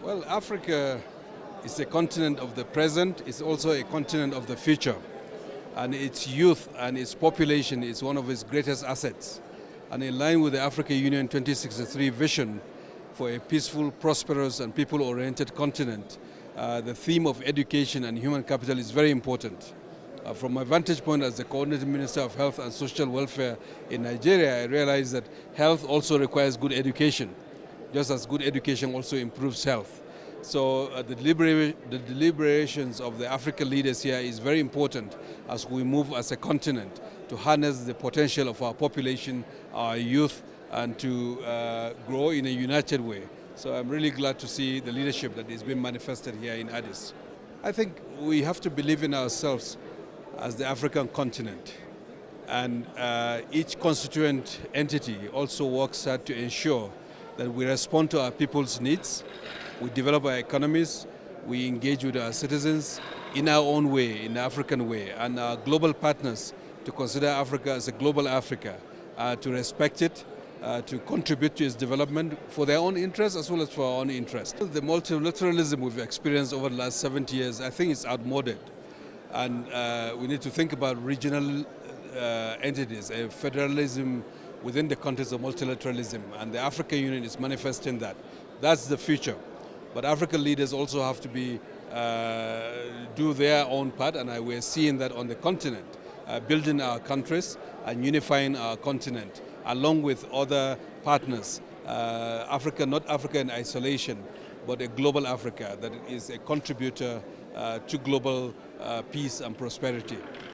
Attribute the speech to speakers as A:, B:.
A: Well, Africa is a continent of the present, it's also a continent of the future. And its youth and its population is one of its greatest assets. And in line with the Africa Union 2063 vision for a peaceful, prosperous and people-oriented continent, the theme of education and human capital is very important. From my vantage point as the Coordinating Minister of Health and Social Welfare in Nigeria, I realize that health also requires good education, just as good education also improves health. So the deliberations of the African leaders here is very important as we move as a continent to harness the potential of our population, our youth, and to grow in a united way. So I'm really glad to see the leadership that is being manifested here in Addis. I think we have to believe in ourselves as the African continent. And each constituent entity also works hard to ensure that we respond to our people's needs, we develop our economies, we engage with our citizens in our own way, in the African way, and our global partners to consider Africa as a global Africa, to respect it, to contribute to its development for their own interests as well as for our own interests. The multilateralism we've experienced over the last 70 years, I think it's outmoded. And we need to think about regional entities, a federalism within the context of multilateralism, and the African Union is manifesting that. That's the future. But African leaders also have to do their own part, and we're seeing that on the continent, building our countries and unifying our continent, along with other partners. Africa, not Africa in isolation, but a global Africa that is a contributor to global peace and prosperity.